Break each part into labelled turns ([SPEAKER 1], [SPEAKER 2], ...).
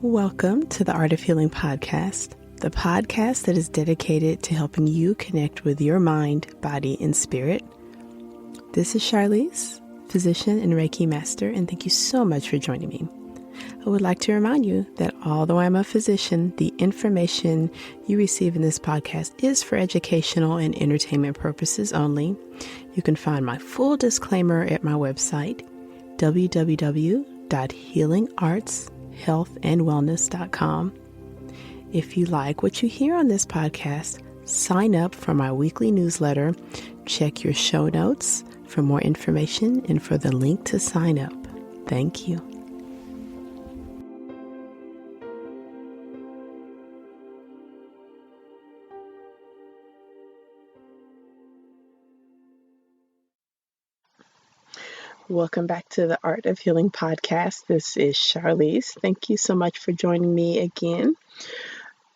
[SPEAKER 1] Welcome to the Art of Healing podcast, the podcast that is dedicated to helping you connect with your mind, body, and spirit. This is Charlize, physician and Reiki master, and thank you so much for joining me. I would like to remind you that although I'm a physician, the information you receive in this podcast is for educational and entertainment purposes only. You can find my full disclaimer at my website, www.healingartshealthandwellness.com. If you like what you hear on this podcast, sign up for my weekly newsletter. Check your show notes for more information and for the link to sign up. Thank you. Welcome back to the Art of Healing podcast. This is Charlize. Thank you so much for joining me again.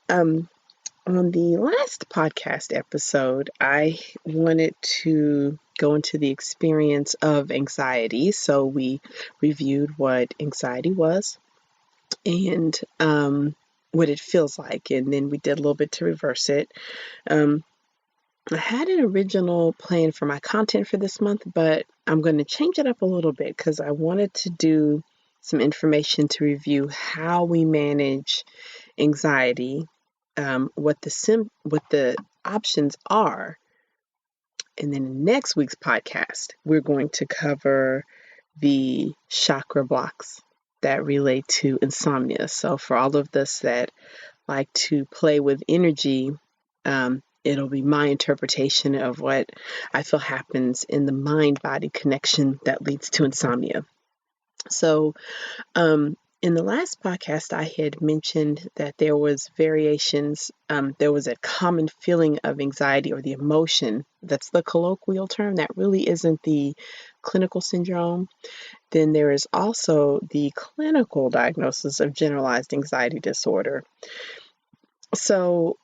[SPEAKER 1] On the last podcast episode, I wanted to go into the experience of anxiety. So we reviewed what anxiety was and what it feels like, and then we did a little bit to reverse it. I had an original plan for my content for this month, but I'm going to change it up a little bit because I wanted to do some information to review how we manage anxiety, what the options are. And then in next week's podcast, we're going to cover the chakra blocks that relate to insomnia. So for all of us that like to play with energy, it'll be my interpretation of what I feel happens in the mind-body connection that leads to insomnia. So, in the last podcast, I had mentioned that there was variations. There was a common feeling of anxiety or the emotion. That's the colloquial term. That really isn't the clinical syndrome. Then there is also the clinical diagnosis of generalized anxiety disorder. So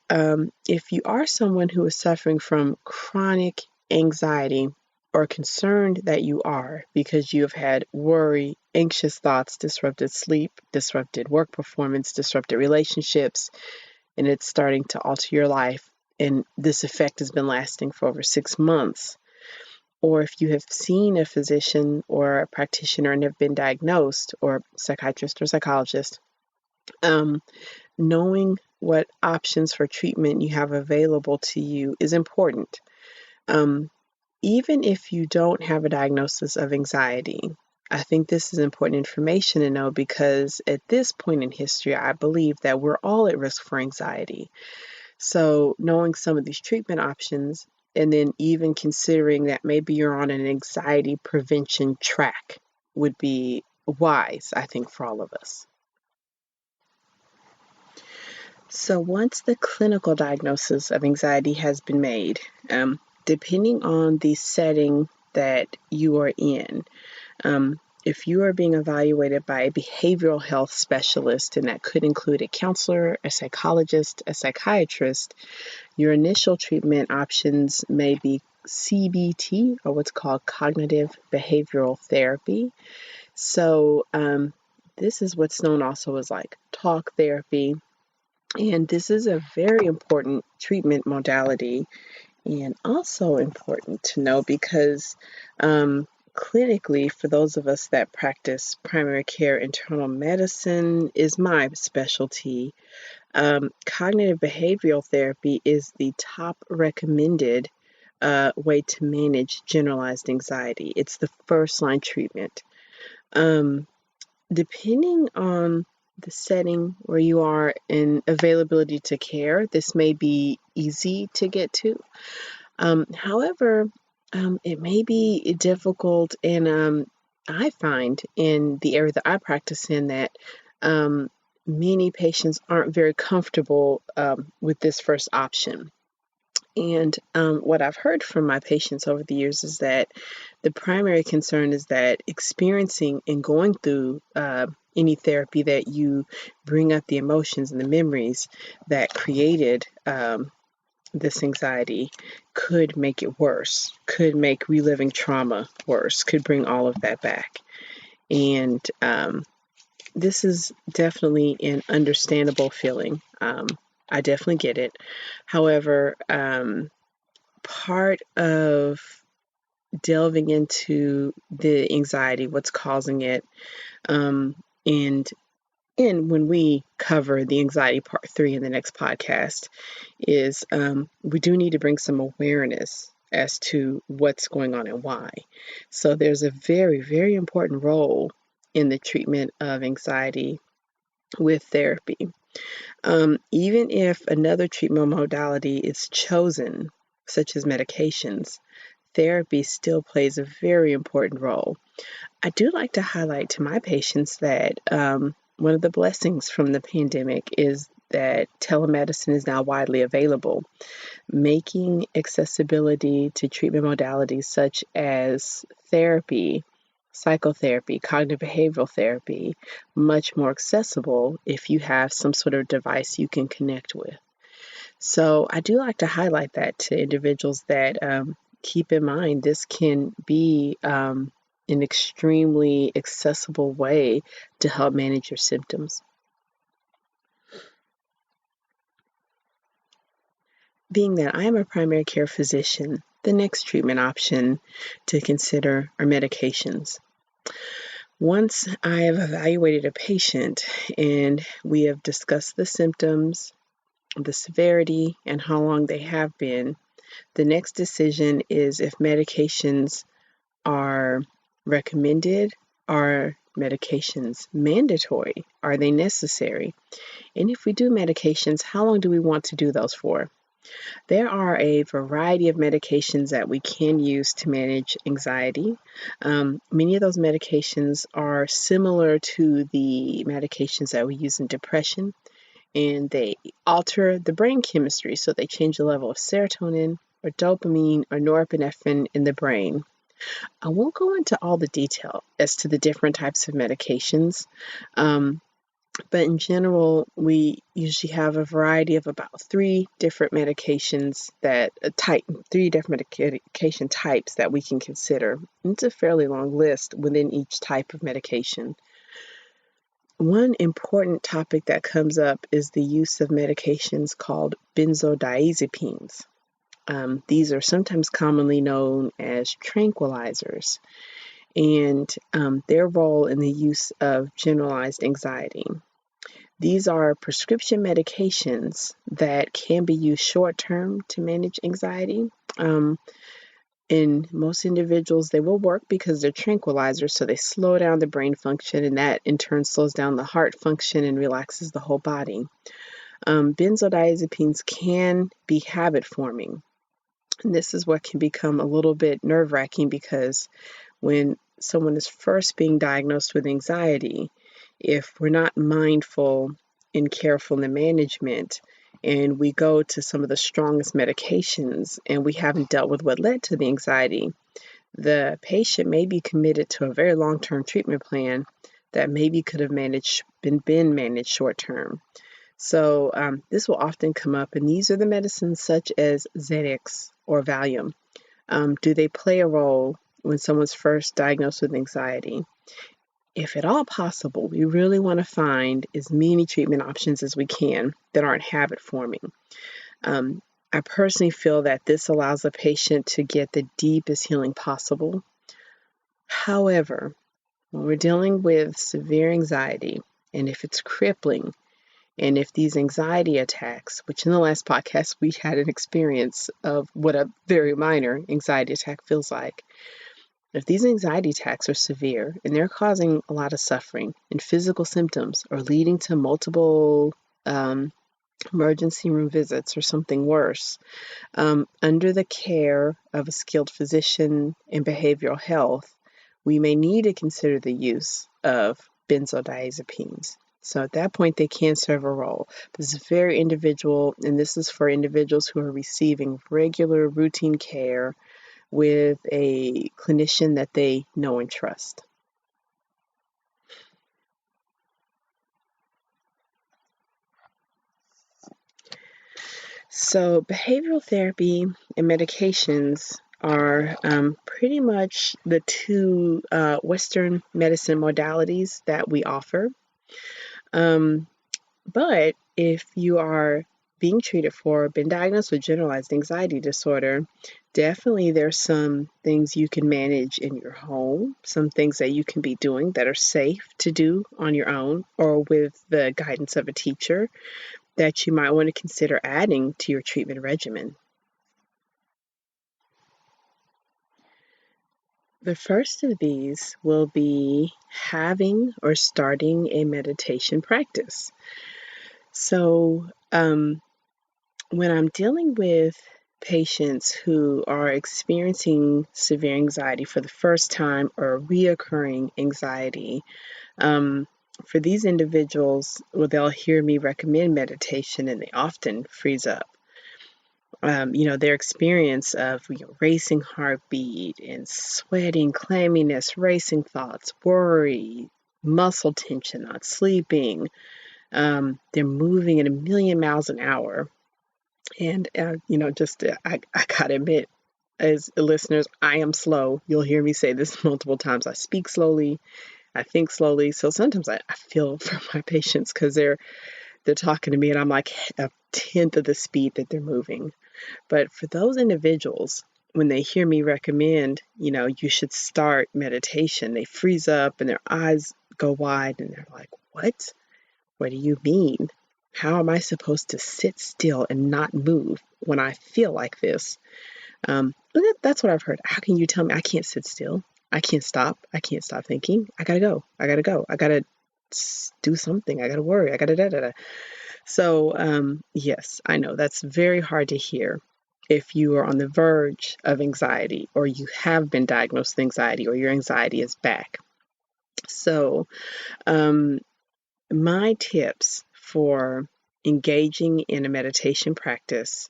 [SPEAKER 1] if you are someone who is suffering from chronic anxiety or concerned that you are because you have had worry, anxious thoughts, disrupted sleep, disrupted work performance, disrupted relationships, and it's starting to alter your life, and this effect has been lasting for over 6 months, or if you have seen a physician or a practitioner and have been diagnosed, or psychiatrist or psychologist, knowing what options for treatment you have available to you is important. Even if you don't have a diagnosis of anxiety, I think this is important information to know because at this point in history, I believe that we're all at risk for anxiety. So knowing some of these treatment options, and then even considering that maybe you're on an anxiety prevention track would be wise, I think, for all of us. So once the clinical diagnosis of anxiety has been made, depending on the setting that you are in, if you are being evaluated by a behavioral health specialist, and that could include a counselor, a psychologist, a psychiatrist, your initial treatment options may be CBT, or what's called cognitive behavioral therapy. So this is what's known also as like talk therapy. And this is a very important treatment modality, and also important to know because clinically, for those of us that practice primary care internal medicine is my specialty, cognitive behavioral therapy is the top recommended way to manage generalized anxiety. It's the first line treatment. Depending on the setting where you are in availability to care, this may be easy to get to. However, it may be difficult, and I find in the area that I practice in that many patients aren't very comfortable with this first option. And what I've heard from my patients over the years is that the primary concern is that experiencing and going through any therapy, that you bring up the emotions and the memories that created this anxiety, could make it worse, could make reliving trauma worse, could bring all of that back. And this is definitely an understandable feeling. I definitely get it. However, part of delving into the anxiety, what's causing it, and when we cover the anxiety part 3 in the next podcast, is we do need to bring some awareness as to what's going on and why. So there's a very, very important role in the treatment of anxiety with therapy. Even if another treatment modality is chosen, such as medications, therapy still plays a very important role. I do like to highlight to my patients that one of the blessings from the pandemic is that telemedicine is now widely available, making accessibility to treatment modalities such as therapy, psychotherapy, cognitive behavioral therapy much more accessible if you have some sort of device you can connect with. So I do like to highlight that to individuals that keep in mind this can be an extremely accessible way to help manage your symptoms. Being that I am a primary care physician, the next treatment option to consider are medications. Once I have evaluated a patient and we have discussed the symptoms, the severity, and how long they have been, the next decision is if medications are recommended, are medications mandatory, are they necessary? And if we do medications, how long do we want to do those for? There are a variety of medications that we can use to manage anxiety. Many of those medications are similar to the medications that we use in depression, and they alter the brain chemistry, so they change the level of serotonin or dopamine or norepinephrine in the brain. I won't go into all the detail as to the different types of medications, but in general, we usually have a variety of about 3 different medications that 3 different medication types that we can consider. And it's a fairly long list within each type of medication. One important topic that comes up is the use of medications called benzodiazepines. These are sometimes commonly known as tranquilizers, and their role in the use of generalized anxiety. These are prescription medications that can be used short term to manage anxiety. In most individuals, they will work because they're tranquilizers, so they slow down the brain function, and that in turn slows down the heart function and relaxes the whole body. Benzodiazepines can be habit forming. And this is what can become a little bit nerve-wracking because when someone is first being diagnosed with anxiety, if we're not mindful and careful in the management, and we go to some of the strongest medications and we haven't dealt with what led to the anxiety, the patient may be committed to a very long-term treatment plan that maybe could have been managed short-term. So this will often come up, and these are the medicines such as Xanax or Valium. Do they play a role when someone's first diagnosed with anxiety? If at all possible, we really want to find as many treatment options as we can that aren't habit forming. I personally feel that this allows the patient to get the deepest healing possible. However, when we're dealing with severe anxiety, and if it's crippling, and if these anxiety attacks, which in the last podcast we had an experience of what a very minor anxiety attack feels like, if these anxiety attacks are severe and they're causing a lot of suffering and physical symptoms or leading to multiple emergency room visits or something worse, under the care of a skilled physician in behavioral health, we may need to consider the use of benzodiazepines. So at that point, they can serve a role. This is very individual, and this is for individuals who are receiving regular routine care with a clinician that they know and trust. So behavioral therapy and medications are pretty much the 2 Western medicine modalities that we offer. But if you are being treated for, been diagnosed with generalized anxiety disorder, definitely there's some things you can manage in your home, some things that you can be doing that are safe to do on your own or with the guidance of a teacher that you might want to consider adding to your treatment regimen. The first of these will be having or starting a meditation practice. So, when I'm dealing with patients who are experiencing severe anxiety for the first time or reoccurring anxiety, for these individuals, well, they'll hear me recommend meditation and they often freeze up. Their experience of racing heartbeat and sweating, clamminess, racing thoughts, worry, muscle tension, not sleeping. They're moving at 1,000,000 miles an hour. And, I gotta admit, as listeners, I am slow. You'll hear me say this multiple times. I speak slowly, I think slowly. So sometimes I feel for my patients because they're talking to me and I'm like a tenth of the speed that they're moving. But for those individuals, when they hear me recommend, you should start meditation, they freeze up and their eyes go wide and they're like, what? What do you mean? How am I supposed to sit still and not move when I feel like this? That's what I've heard. How can you tell me I can't sit still? I can't stop. I can't stop thinking. I gotta go. I gotta go. I gotta do something. I gotta worry. I gotta da da da. So, yes, I know that's very hard to hear if you are on the verge of anxiety or you have been diagnosed with anxiety or your anxiety is back. So, my tips for engaging in a meditation practice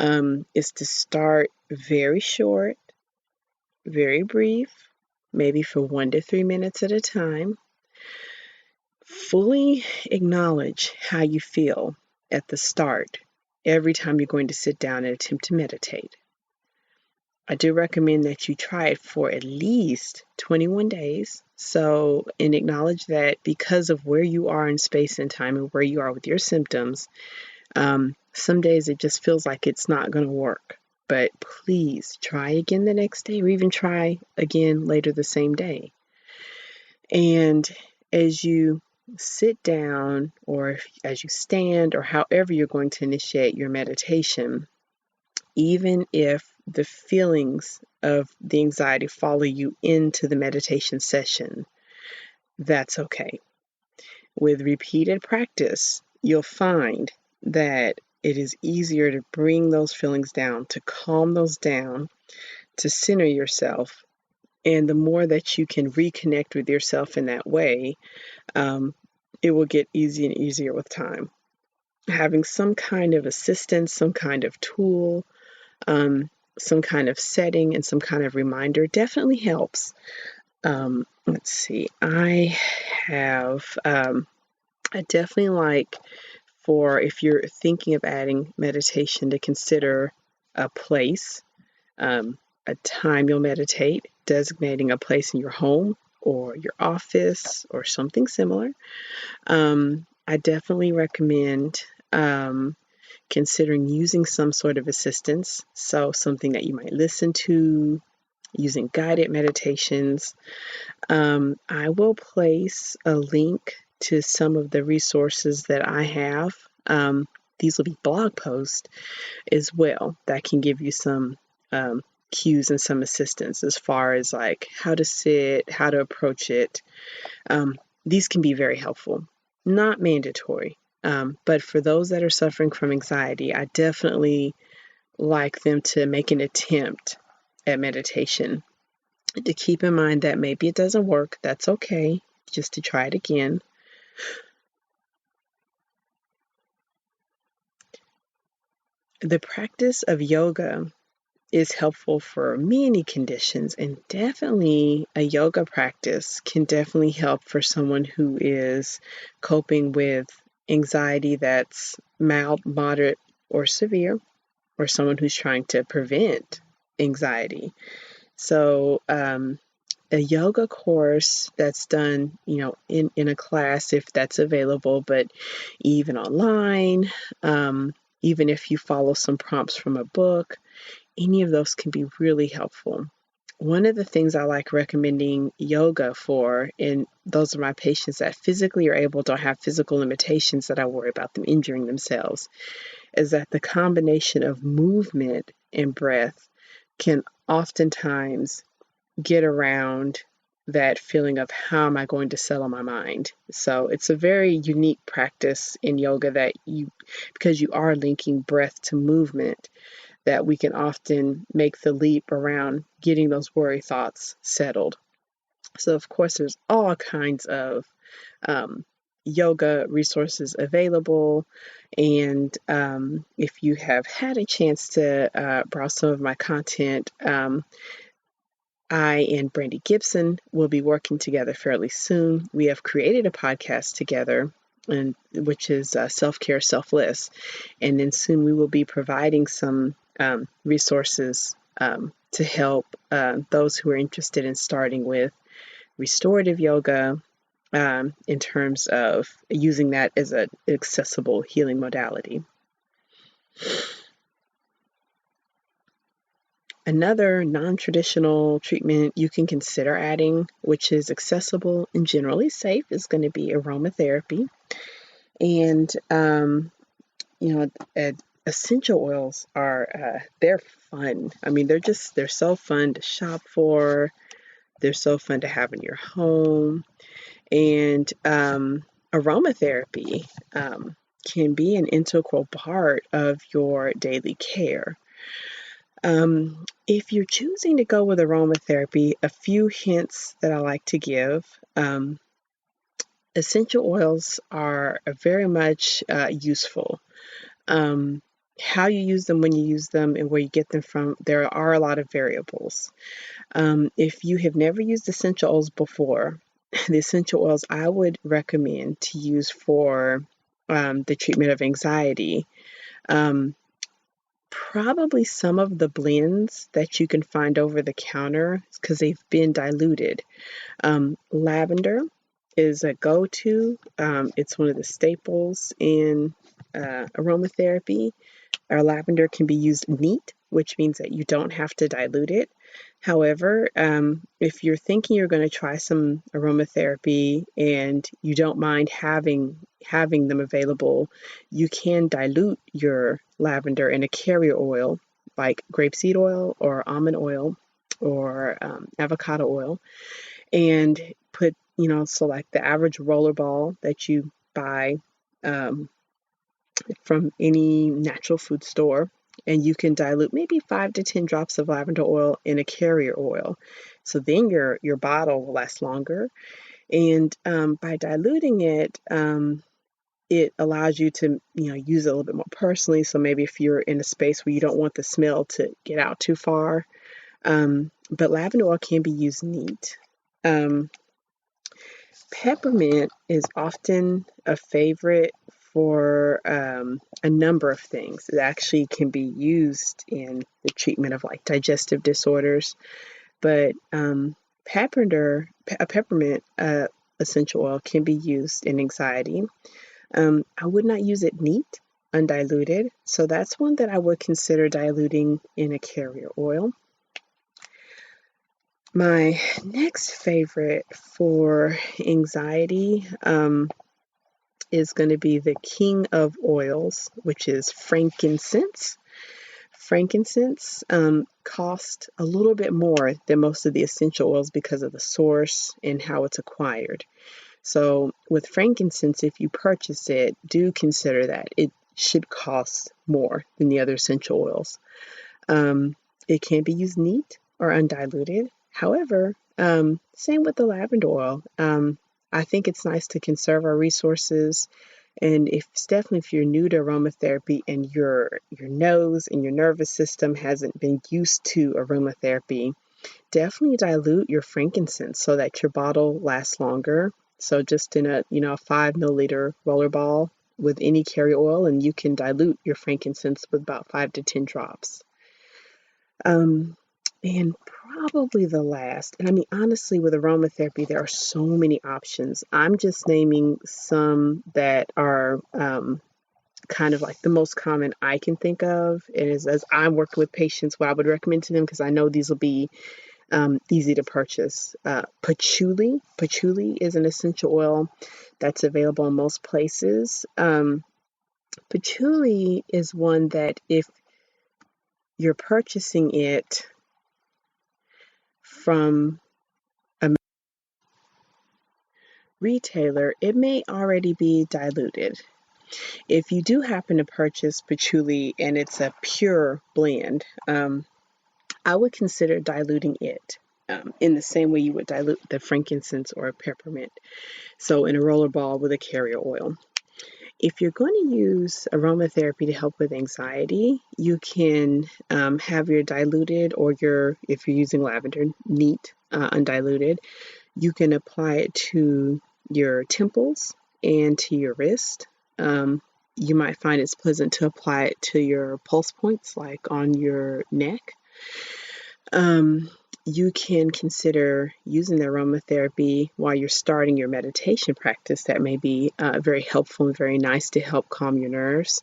[SPEAKER 1] is to start very short, very brief, maybe for 1 to 3 minutes at a time. Fully acknowledge how you feel at the start every time you're going to sit down and attempt to meditate. I do recommend that you try it for at least 21 days. So, and acknowledge that because of where you are in space and time and where you are with your symptoms, some days it just feels like it's not going to work. But please try again the next day or even try again later the same day. And as you sit down or as you stand or however you're going to initiate your meditation, even if the feelings of the anxiety follow you into the meditation session, that's okay. With repeated practice, you'll find that it is easier to bring those feelings down, to calm those down, to center yourself. And the more that you can reconnect with yourself in that way, it will get easier and easier with time. Having some kind of assistance, some kind of tool, some kind of setting, and some kind of reminder definitely helps. Let's see. I definitely like for if you're thinking of adding meditation to consider a place, a time you'll meditate, designating a place in your home or your office or something similar. I definitely recommend considering using some sort of assistance. So something that you might listen to, using guided meditations. I will place a link to some of the resources that I have. These will be blog posts as well that can give you some cues and some assistance as far as like how to sit, how to approach it. These can be very helpful, not mandatory. But for those that are suffering from anxiety, I definitely like them to make an attempt at meditation. To keep in mind that maybe it doesn't work, that's okay, just to try it again. The practice of yoga is helpful for many conditions, and definitely a yoga practice can definitely help for someone who is coping with anxiety that's mild, moderate, or severe, or someone who's trying to prevent anxiety. So a yoga course that's done, in a class if that's available, but even online, even if you follow some prompts from a book, any of those can be really helpful. One of the things I like recommending yoga for, and those are my patients that physically are able, don't have physical limitations that I worry about them injuring themselves, is that the combination of movement and breath can oftentimes get around that feeling of how am I going to settle my mind. So it's a very unique practice in yoga that because you are linking breath to movement, that we can often make the leap around getting those worry thoughts settled. So of course there's all kinds of yoga resources available. And if you have had a chance to browse some of my content, I and Brandy Gibson will be working together fairly soon. We have created a podcast together, and which is Self-Care Selfless. And then soon we will be providing some resources to help those who are interested in starting with restorative yoga, in terms of using that as an accessible healing modality. Another non-traditional treatment you can consider adding, which is accessible and generally safe, is going to be aromatherapy. And, essential oils they're fun. I mean, they're so fun to shop for. They're so fun to have in your home. And aromatherapy can be an integral part of your daily care. If you're choosing to go with aromatherapy, a few hints that I like to give. Essential oils are very much useful. How you use them, when you use them, and where you get them from, there are a lot of variables. If you have never used essential oils before, the essential oils I would recommend to use for the treatment of anxiety, probably some of the blends that you can find over the counter, because they've been diluted. Lavender is a go-to. It's one of the staples in aromatherapy. Our lavender can be used neat, which means that you don't have to dilute it. However, if you're thinking you're going to try some aromatherapy and you don't mind having them available, you can dilute your lavender in a carrier oil like grapeseed oil or almond oil or avocado oil, and put, so like the average roller ball that you buy from any natural food store, and you can dilute maybe 5 to 10 drops of lavender oil in a carrier oil. So then your bottle will last longer. And by diluting it, it allows you to use it a little bit more personally. So maybe if you're in a space where you don't want the smell to get out too far, but lavender oil can be used neat. Peppermint is often a favorite for a number of things. It actually can be used in the treatment of like digestive disorders, but peppermint essential oil can be used in anxiety. I would not use it neat, undiluted, so that's one that I would consider diluting in a carrier oil. My next favorite for anxiety is going to be the king of oils, which is frankincense. Frankincense costs a little bit more than most of the essential oils because of the source and how it's acquired. So with frankincense, if you purchase it, do consider that it should cost more than the other essential oils. It can be used neat or undiluted. However, same with the lavender oil. I think it's nice to conserve our resources. And definitely if you're new to aromatherapy and your nose and your nervous system hasn't been used to aromatherapy, definitely dilute your frankincense so that your bottle lasts longer. So just in a 5 milliliter roller ball with any carrier oil, and you can dilute your frankincense with about 5 to 10 drops. And probably the last, and I mean, honestly, with aromatherapy, there are so many options. I'm just naming some that are kind of like the most common I can think of. And as I'm working with patients, what I would recommend to them, because I know these will be easy to purchase. Patchouli. Patchouli is an essential oil that's available in most places. Patchouli is one that if you're purchasing it from a retailer, it may already be diluted. If you do happen to purchase patchouli and it's a pure blend, I would consider diluting it in the same way you would dilute the frankincense or peppermint. So in a roller ball with a carrier oil. If you're going to use aromatherapy to help with anxiety, you can have your diluted or if you're using lavender, neat, undiluted, you can apply it to your temples and to your wrist. You might find it's pleasant to apply it to your pulse points, like on your neck. You can consider using the aromatherapy while you're starting your meditation practice. That may be very helpful and very nice to help calm your nerves.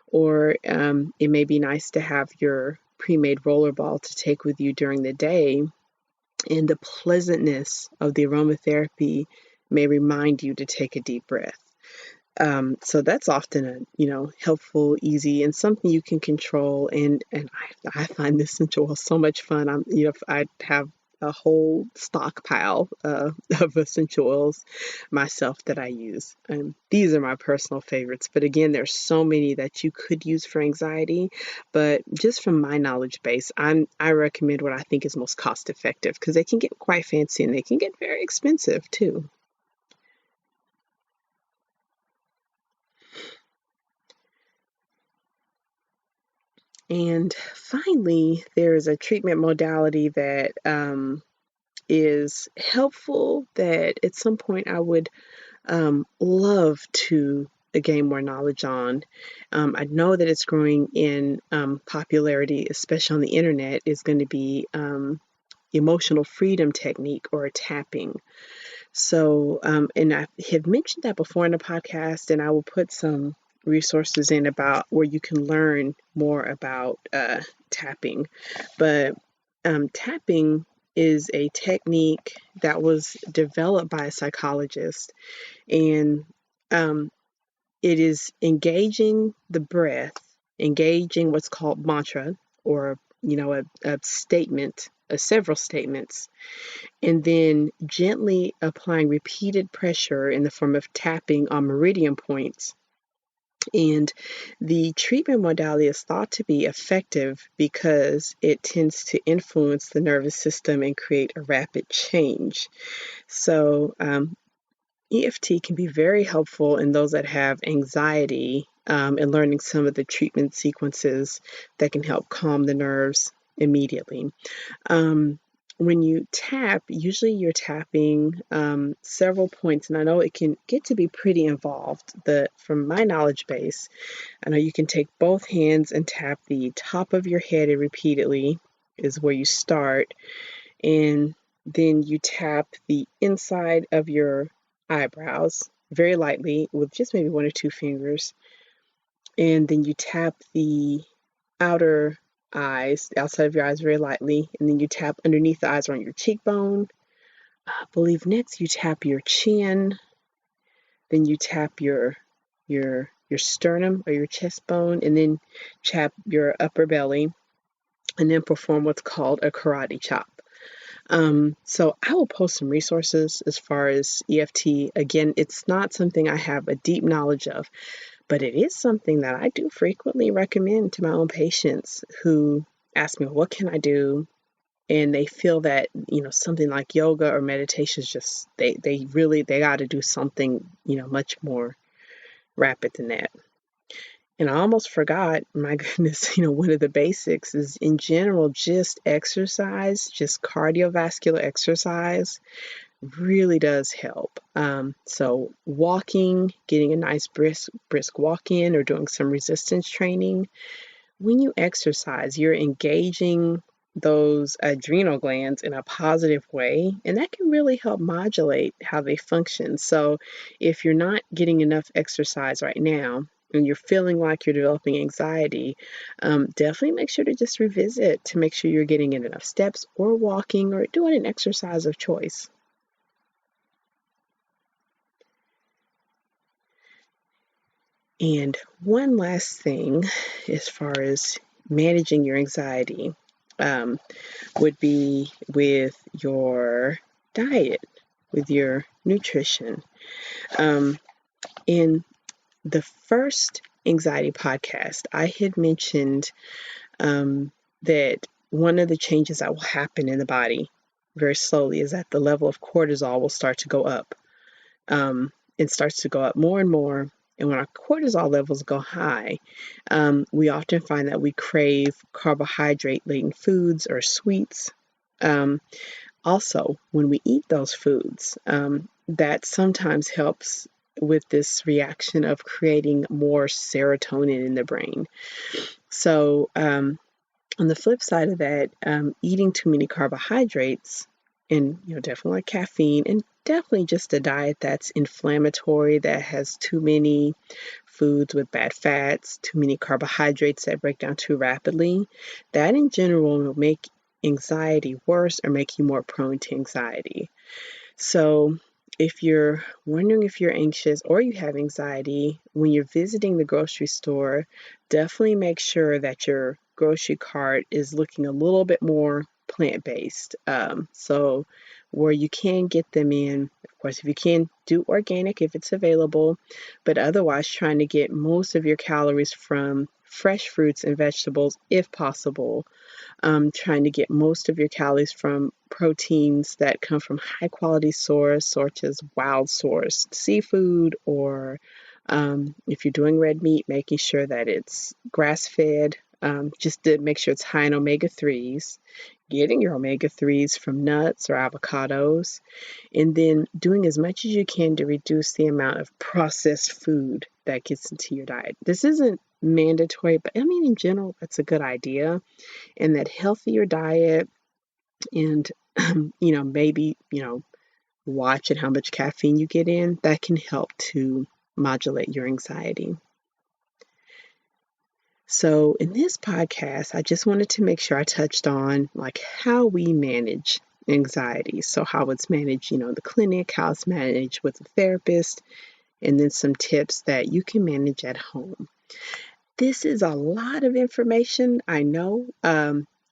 [SPEAKER 1] Or it may be nice to have your pre-made roller ball to take with you during the day. And the pleasantness of the aromatherapy may remind you to take a deep breath. So that's often helpful, easy, and something you can control. And I find this essential oil so much fun. I have a whole stockpile of essential oils myself that I use. These are my personal favorites. But again, there's so many that you could use for anxiety. But just from my knowledge base, I recommend what I think is most cost effective, because they can get quite fancy and they can get very expensive too. And finally, there is a treatment modality that is helpful that at some point I would love to gain more knowledge on. I know that it's growing in popularity, especially on the internet, is going to be emotional freedom technique or tapping. So, and I have mentioned that before in the podcast, and I will put some resources in about where you can learn more about tapping. But tapping is a technique that was developed by a psychologist, and um, it is engaging the breath, engaging what's called mantra, or a statement, several statements, and then gently applying repeated pressure in the form of tapping on meridian points. And the treatment modality is thought to be effective because it tends to influence the nervous system and create a rapid change. So, EFT can be very helpful in those that have anxiety, and learning some of the treatment sequences that can help calm the nerves immediately. Um, when you tap, usually you're tapping several points, and I know it can get to be pretty involved. From my knowledge base, I know you can take both hands and tap the top of your head and repeatedly is where you start, and then you tap the inside of your eyebrows very lightly with just maybe one or two fingers, and then you tap the outer eyes, the outside of your eyes very lightly, and then you tap underneath the eyes around your cheekbone. I believe next you tap your chin, then you tap your sternum or your chest bone, and then tap your upper belly, and then perform what's called a karate chop. So I will post some resources as far as EFT. Again, it's not something I have a deep knowledge of, but it is something that I do frequently recommend to my own patients who ask me, what can I do? And they feel that, something like yoga or meditation is just, they got to do something, much more rapid than that. And I almost forgot, my goodness, one of the basics is in general, just exercise, just cardiovascular exercise really does help. So walking, getting a nice brisk walk in, or doing some resistance training. When you exercise, you're engaging those adrenal glands in a positive way, and that can really help modulate how they function. So if you're not getting enough exercise right now and you're feeling like you're developing anxiety, definitely make sure to just revisit to make sure you're getting in enough steps or walking or doing an exercise of choice. And one last thing, as far as managing your anxiety, would be with your diet, with your nutrition. In the first anxiety podcast, I had mentioned that one of the changes that will happen in the body very slowly is that the level of cortisol will start to go up. It starts to go up more and more. And when our cortisol levels go high, we often find that we crave carbohydrate-laden foods or sweets. Also, when we eat those foods, that sometimes helps with this reaction of creating more serotonin in the brain. So, on the flip side of that, eating too many carbohydrates and definitely caffeine, and definitely just a diet that's inflammatory, that has too many foods with bad fats, too many carbohydrates that break down too rapidly, that in general will make anxiety worse or make you more prone to anxiety. So if you're wondering if you're anxious or you have anxiety, when you're visiting the grocery store, definitely make sure that your grocery cart is looking a little bit more plant-based. So where you can get them in, of course, if you can, do organic if it's available, but otherwise trying to get most of your calories from fresh fruits and vegetables if possible. Trying to get most of your calories from proteins that come from high quality source, such as wild sourced seafood, or if you're doing red meat, making sure that it's grass fed, just to make sure it's high in omega-3s, getting your omega-3s from nuts or avocados, and then doing as much as you can to reduce the amount of processed food that gets into your diet. This isn't mandatory, but I mean, in general, that's a good idea. And that healthier diet and, maybe, watch at how much caffeine you get in, that can help to modulate your anxiety. So in this podcast, I just wanted to make sure I touched on how we manage anxiety. So how it's managed, the clinic, how it's managed with a therapist, and then some tips that you can manage at home. This is a lot of information, I know.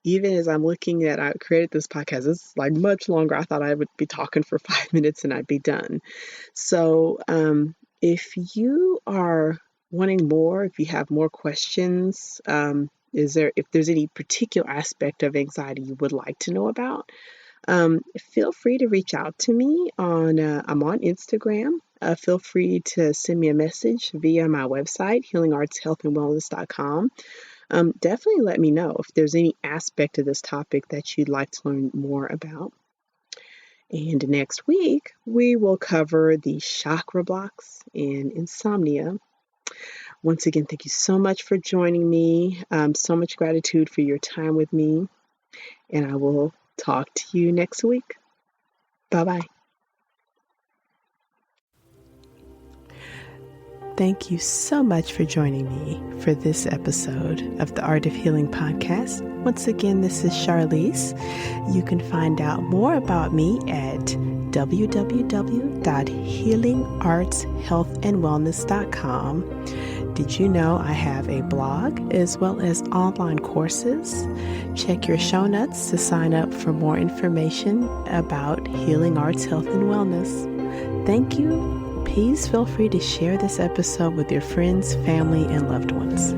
[SPEAKER 1] Even as I'm looking at, I created this podcast, it's much longer. I thought I would be talking for 5 minutes and I'd be done. So if you are wanting more, if you have more questions, if there's any particular aspect of anxiety you would like to know about, feel free to reach out to me I'm on Instagram. Feel free to send me a message via my website, healingartshealthandwellness.com. Definitely let me know if there's any aspect of this topic that you'd like to learn more about. And next week, we will cover the chakra blocks and insomnia. Once again, thank you so much for joining me. So much gratitude for your time with me. And I will talk to you next week. Bye-bye. Thank you so much for joining me for this episode of the Art of Healing podcast. Once again, this is Charlize. You can find out more about me at www.healingartshealthandwellness.com. Did you know I have a blog as well as online courses? Check your show notes to sign up for more information about Healing Arts Health and Wellness. Thank you. Please feel free to share this episode with your friends, family, and loved ones.